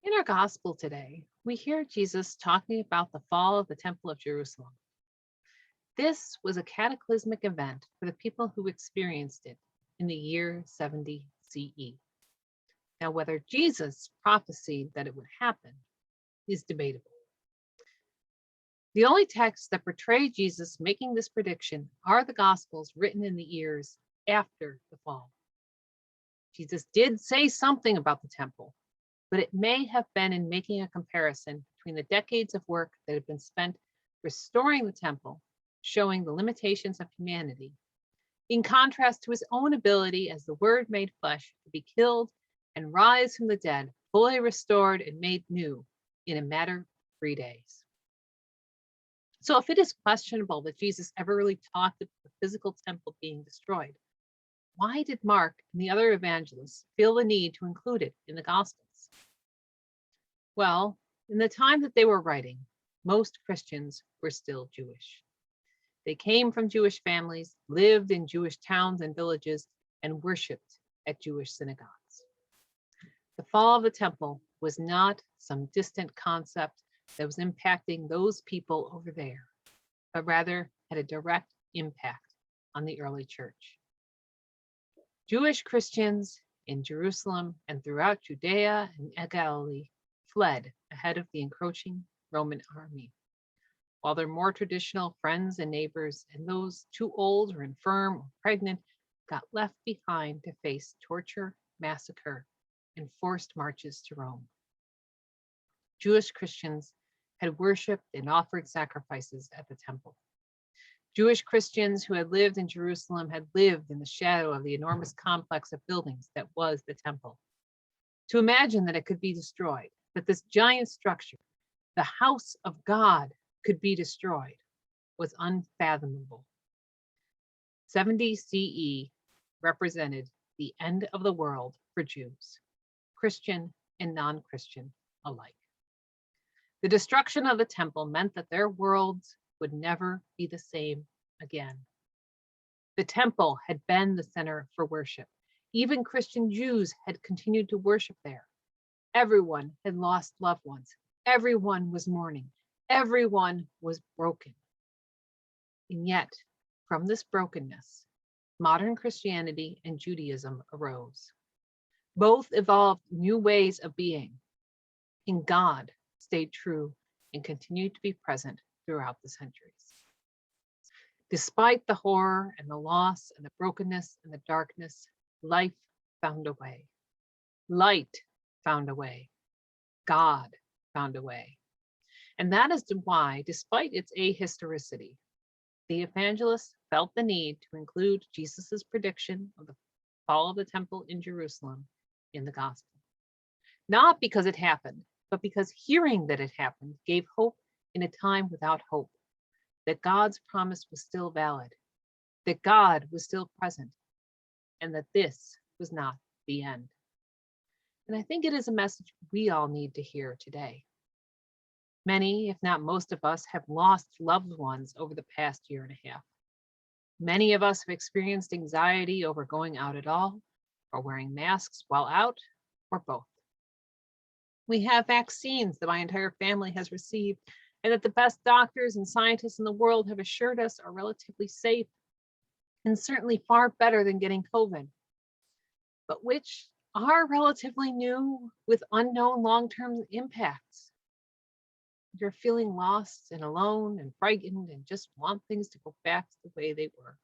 In our gospel today, we hear Jesus talking about the fall of the Temple of Jerusalem. This was a cataclysmic event for the people who experienced it in the year 70 CE. Now, whether Jesus prophesied that it would happen is debatable. The only texts that portray Jesus making this prediction are the Gospels written in the years after the fall. Jesus did say something about the temple, but it may have been in making a comparison between the decades of work that had been spent restoring the temple, showing the limitations of humanity, in contrast to his own ability as the Word made flesh to be killed and rise from the dead, fully restored and made new in a matter of 3 days. So, if it is questionable that Jesus ever really talked about the physical temple being destroyed, why did Mark and the other evangelists feel the need to include it in the Gospels? Well, in the time that they were writing, most Christians were still Jewish. They came from Jewish families, lived in Jewish towns and villages, and worshiped at Jewish synagogues. The fall of the temple was not some distant concept that was impacting those people over there, but rather had a direct impact on the early church. Jewish Christians in Jerusalem and throughout Judea and Galilee fled ahead of the encroaching Roman army, while their more traditional friends and neighbors and those too old or infirm or pregnant got left behind to face torture, massacre, and forced marches to Rome. Jewish Christians had worshiped and offered sacrifices at the temple. Jewish Christians who had lived in Jerusalem had lived in the shadow of the enormous complex of buildings that was the temple. To imagine that it could be destroyed, that this giant structure, the house of God, could be destroyed, was unfathomable. 70 CE represented the end of the world for Jews, Christian and non-Christian alike. The destruction of the temple meant that their worlds would never be the same again. The temple had been the center for worship. Even Christian Jews had continued to worship there. Everyone had lost loved ones. Everyone was mourning. Everyone was broken. And yet, from this brokenness, modern Christianity and Judaism arose. Both evolved new ways of being, and God stayed true and continued to be present throughout the centuries. Despite the horror and the loss and the brokenness and the darkness, life found a way. Light found a way. God found a way. And that is why, despite its ahistoricity, the evangelists felt the need to include Jesus' prediction of the fall of the temple in Jerusalem in the gospel. Not because it happened, but because hearing that it happened gave hope in a time without hope, that God's promise was still valid, that God was still present, and that this was not the end. And I think it is a message we all need to hear today. Many, if not most of us, have lost loved ones over the past year and a half. Many of us have experienced anxiety over going out at all, or wearing masks while out, or both. We have vaccines that my entire family has received, and that the best doctors and scientists in the world have assured us are relatively safe, and certainly far better than getting COVID, but which are relatively new with unknown long-term impacts. You're feeling lost and alone and frightened and just want things to go back to the way they were.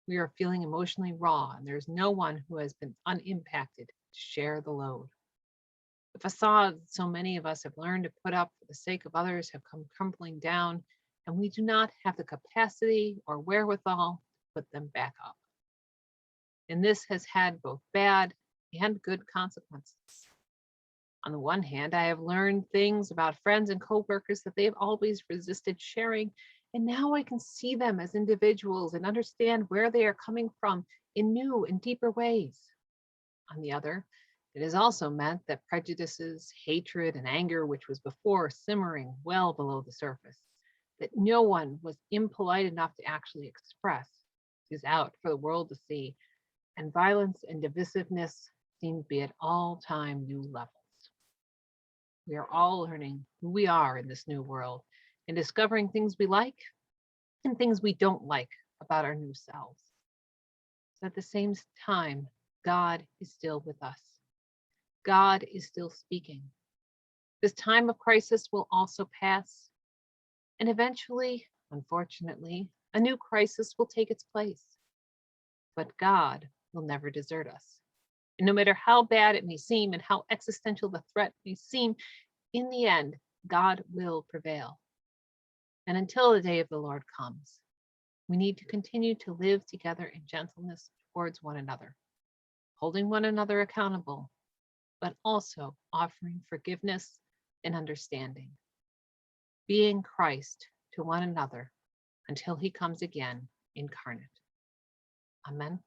We are feeling emotionally raw, and there's no one who has been unimpacted to share the load. The facade that so many of us have learned to put up for the sake of others have come crumbling down, and we do not have the capacity or wherewithal to put them back up. And this has had both bad and good consequences. On the one hand, I have learned things about friends and coworkers that they have always resisted sharing, and now I can see them as individuals and understand where they are coming from in new and deeper ways. On the other, it has also meant that prejudices, hatred, and anger, which was before simmering well below the surface, that no one was impolite enough to actually express, is out for the world to see, and violence and divisiveness seem to be at all-time new levels. We are all learning who we are in this new world and discovering things we like and things we don't like about our new selves. But at the same time, God is still with us. God is still speaking. This time of crisis will also pass, and eventually, unfortunately, a new crisis will take its place. But God will never desert us. And no matter how bad it may seem and how existential the threat may seem, in the end, God will prevail. And until the day of the Lord comes, we need to continue to live together in gentleness towards one another, holding one another accountable, but also offering forgiveness and understanding, being Christ to one another until he comes again incarnate. Amen.